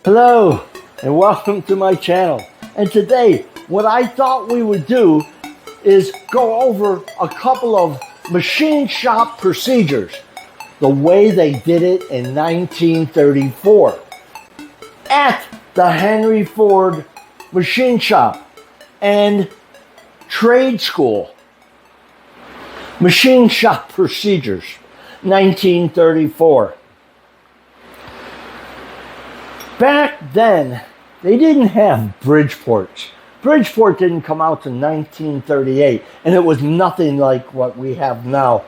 Hello and welcome to my channel. And today what I thought we would do is go over a couple of machine shop procedures, the way they did it in 1934 at the Henry Ford Machine Shop and Trade School. Machine shop procedures, 1934. Back then, they didn't have Bridgeports. Bridgeport didn't come out in 1938, and it was nothing like what we have now.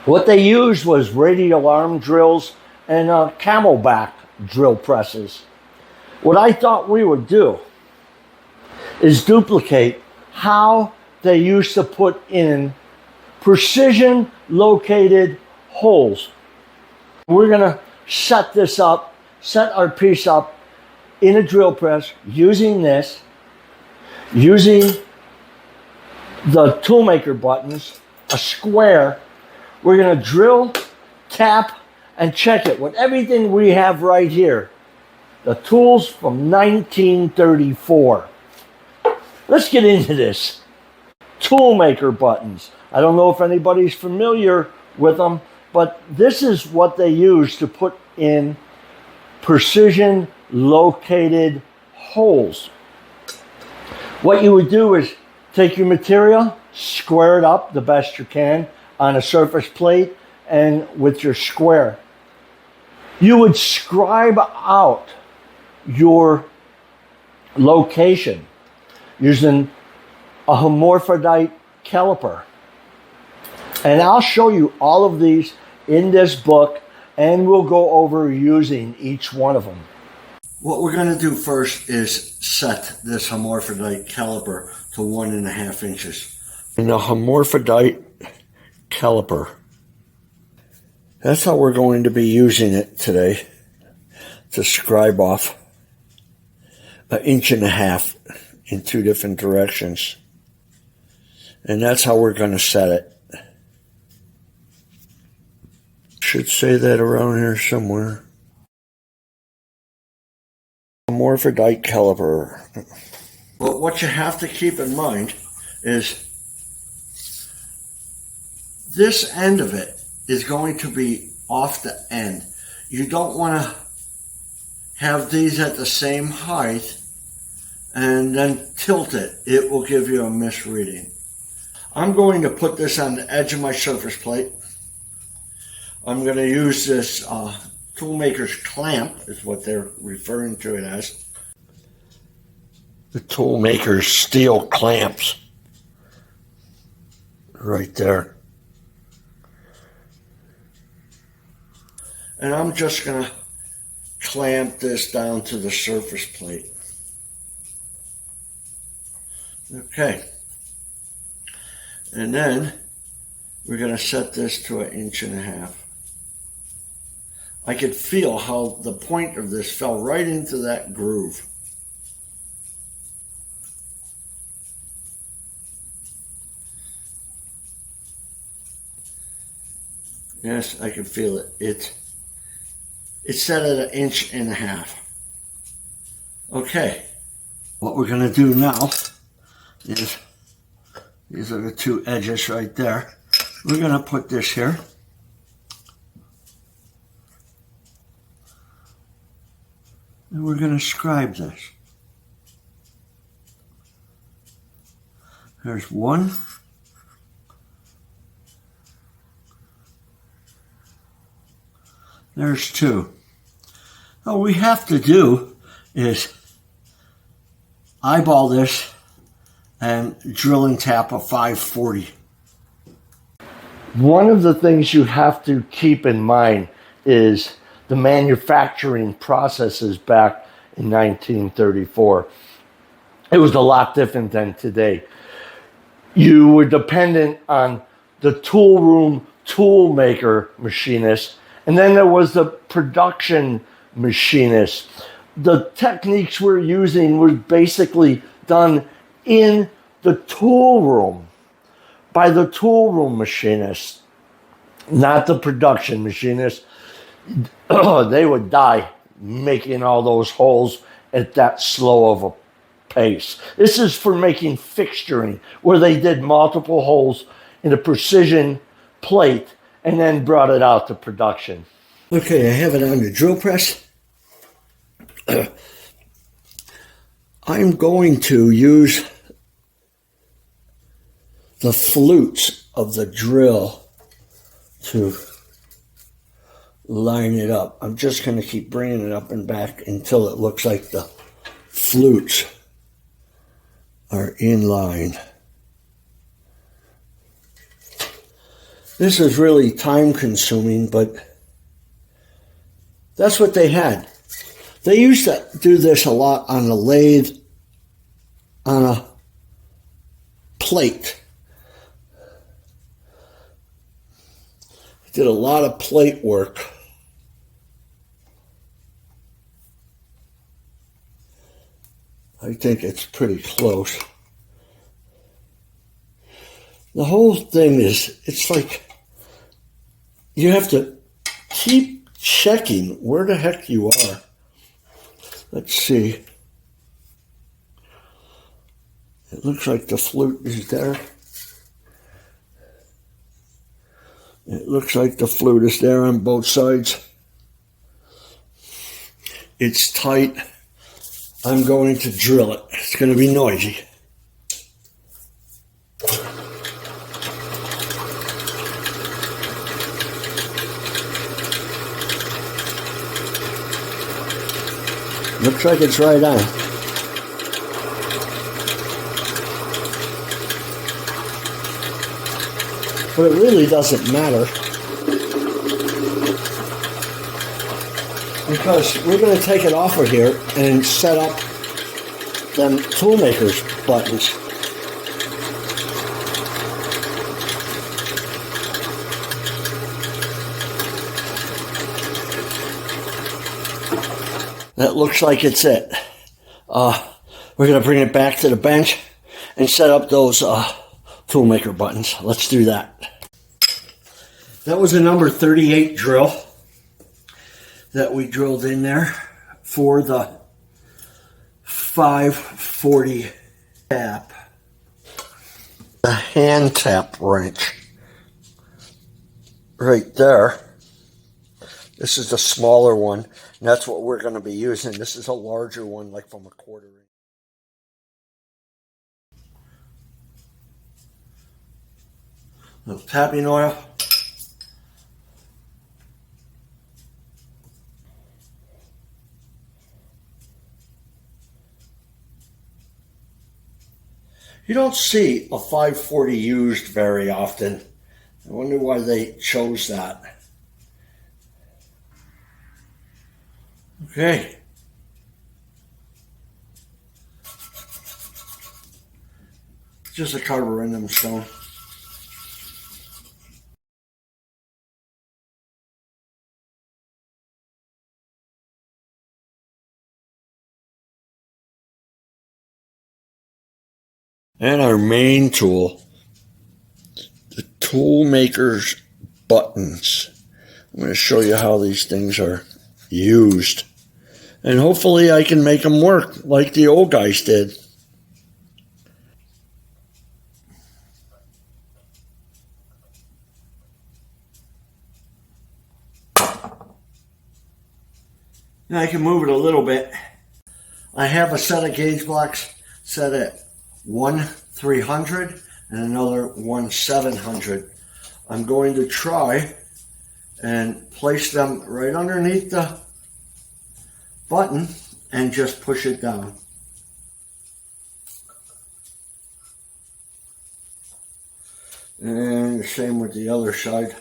What they used was radial arm drills and camelback drill presses. What I thought we would do is duplicate how they used to put in precision located holes. We're gonna set this up, set our piece up in a drill press using this, using the toolmaker buttons, a square. We're gonna drill, tap, and check it with everything we have right here. The tools from 1934. Let's get into this. Toolmaker buttons. I don't know if anybody's familiar with them, but this is what they use to put in precision located holes. What you would do is take your material, square it up the best you can on a surface plate and with your square. You would scribe out your location using a hermaphrodite caliper. And I'll show you all of these in this book, and we'll go over using each one of them. What we're going to do first is set this hermaphrodite caliper to 1.5 inches. In a hermaphrodite caliper. That's how we're going to be using it today, to scribe off 1.5 inches in 2 different directions. And that's how we're going to set it. Should say that around here somewhere. Hermaphrodite caliper. But what you have to keep in mind is this end of it is going to be off the end. You don't want to have these at the same height and then tilt it. It will give you a misreading. I'm going to put this on the edge of my surface plate. I'm going to use this toolmaker's clamp, is what they're referring to it as. The toolmaker's steel clamps. Right there. And I'm just going to clamp this down to the surface plate. Okay. And then we're going to set this to 1.5 inches. I could feel how the point of this fell right into that groove. Yes, I can feel it. It's set at 1.5 inches. Okay. What we're going to do now is, these are the 2 edges right there. We're going to put this here. And we're going to scribe this. There's 1. There's 2. All we have to do is eyeball this and drill and tap a 540. One of the things you have to keep in mind is the manufacturing processes back in 1934. It was a lot different than today. You were dependent on the tool room tool maker machinist, and then there was the production machinist. The techniques we're using were basically done in the tool room by the tool room machinist, not the production machinist. They would die making all those holes at that slow of a pace. This is for making fixturing, where they did multiple holes in a precision plate and then brought it out to production. Okay, I have it on the drill press. I'm going to use the flutes of the drill to line it up. I'm just going to keep bringing it up and back until it looks like the flutes are in line. This is really time consuming, but that's what they had. They used to do this a lot on a lathe, on a plate. They did a lot of plate work. I think it's pretty close. The whole thing is, it's like you have to keep checking where the heck you are. Let's see. It looks like the flute is there. It looks like the flute is there on both sides. It's tight. I'm going to drill it. It's going to be noisy. Looks like it's right on. But it really doesn't matter, because we're going to take it off of here and set up them toolmakers buttons. That looks like it's it. We're going to bring it back to the bench and set up those toolmaker buttons. Let's do that. That was a number 38 drill that we drilled in there for the 540 tap. The hand tap wrench right there. This is the smaller one, and that's what we're going to be using. This is a larger one, like from a quarter inch. Little tapping oil. You don't see a 540 used very often. I wonder why they chose that. Okay. Just a carborundum stone. And our main tool, the tool maker's buttons. I'm going to show you how these things are used. And hopefully I can make them work like the old guys did. Now I can move it a little bit. I have a set of gauge blocks set at 1/300 and another 1/700. I'm going to try and place them right underneath the button and just push it down. And the same with the other side.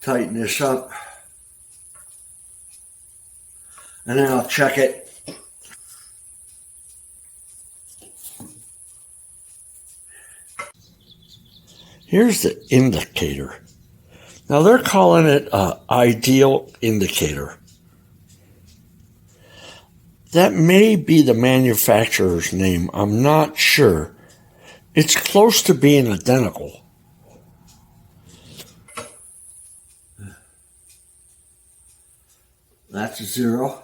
Tighten this up, and then I'll check it. Here's the indicator. Now they're calling it an ideal indicator. That may be the manufacturer's name. I'm not sure. It's close to being identical. That's a 0.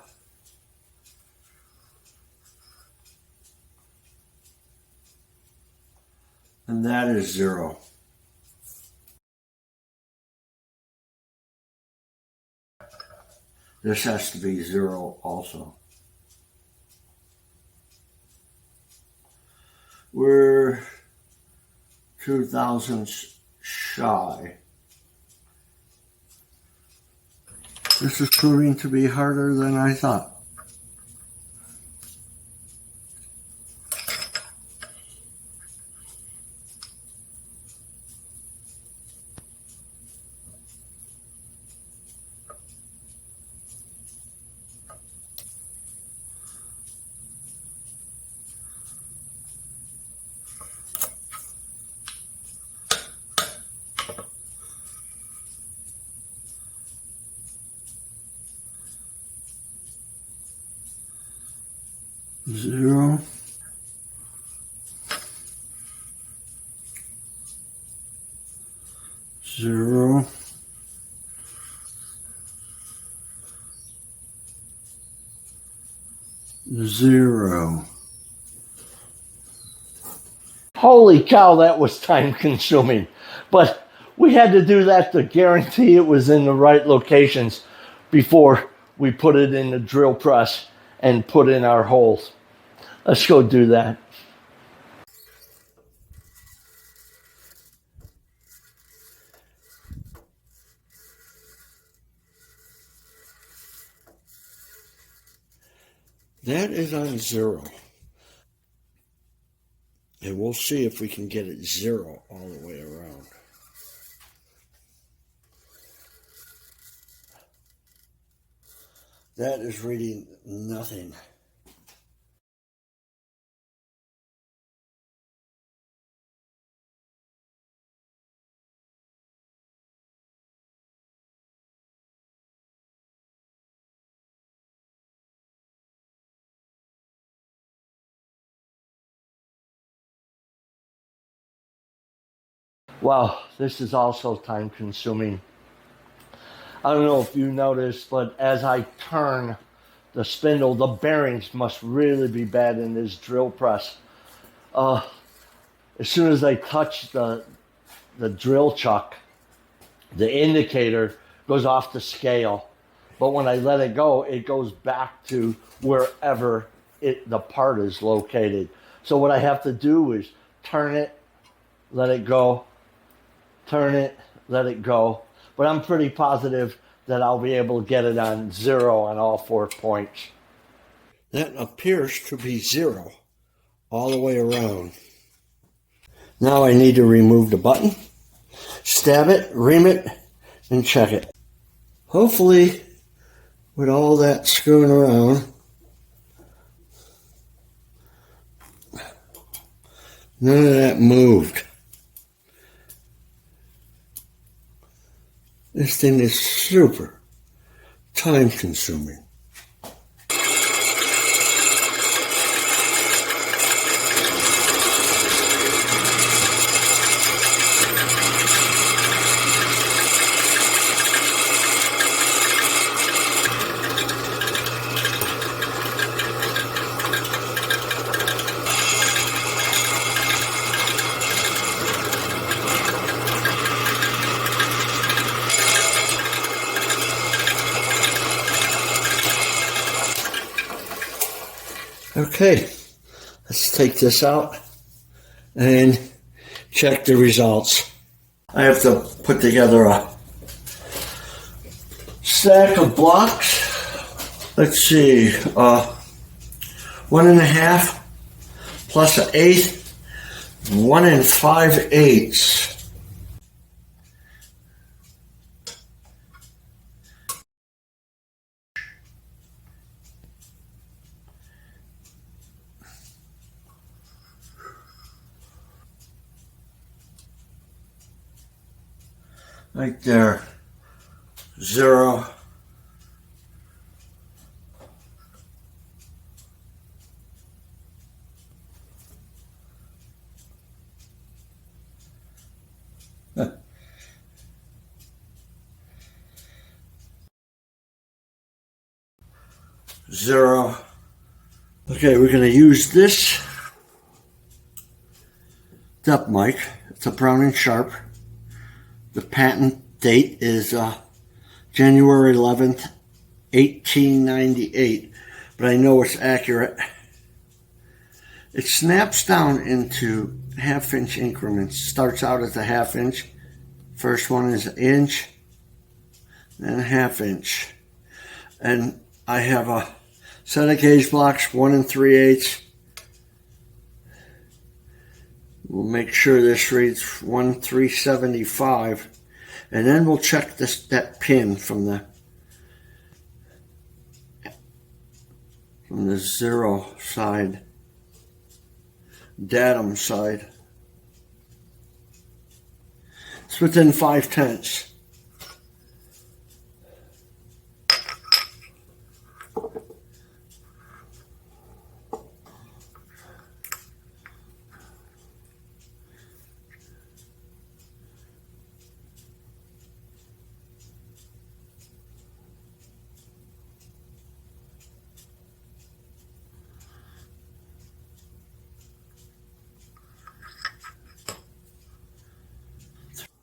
And that is 0. This has to be 0 also. We're 2 thousandths shy. This is proving to be harder than I thought. Zero. Zero. Zero. Holy cow, that was time consuming. But we had to do that to guarantee it was in the right locations before we put it in the drill press and put in our holes. Let's go do that. That is on 0. And we'll see if we can get it 0 all the way around. That is reading nothing. Wow, this is also time consuming. I don't know if you noticed, but as I turn the spindle, the bearings must really be bad in this drill press. As soon as I touch the drill chuck, the indicator goes off the scale. But when I let it go, it goes back to wherever the part is located. So what I have to do is turn it, let it go, turn it, let it go. But I'm pretty positive that I'll be able to get it on 0 on all 4 points. That appears to be 0 all the way around. Now I need to remove the button, stab it, ream it, and check it. Hopefully, with all that screwing around, none of that moved. This thing is super time consuming. Okay, let's take this out and check the results. I have to put together a stack of blocks. Let's see, 1.5 plus 1/8, 1 5/8. Right there, 0. 0. Okay, we're going to use this depth mic. It's a Brown & Sharp. The patent date is January 11th, 1898, but I know it's accurate. It snaps down into half-inch increments. Starts out as a half-inch. First one is an inch, then a half-inch. And I have a set of gauge blocks, 1 3/8. We'll make sure this reads 1/375, and then we'll check that pin from the 0 side, datum side. It's within 5/10.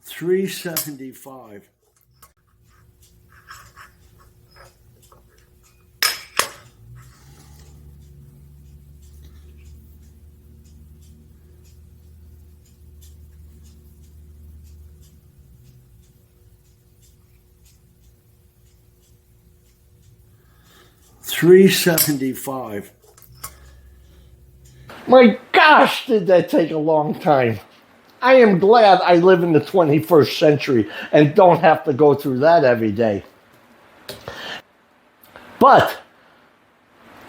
$3.75. $3.75. My gosh, did that take a long time. I am glad I live in the 21st century and don't have to go through that every day. But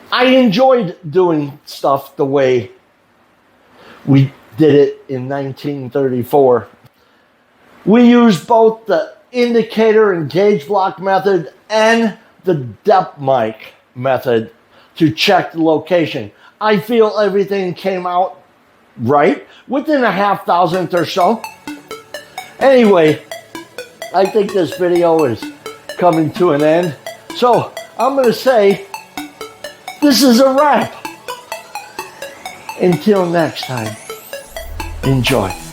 I enjoyed doing stuff the way we did it in 1934. We used both the indicator and gauge block method and the depth mic method to check the location. I feel everything came out right within a half thousandth or so. Anyway, I think this video is coming to an end. So I'm going to say this is a wrap. Until next time, enjoy.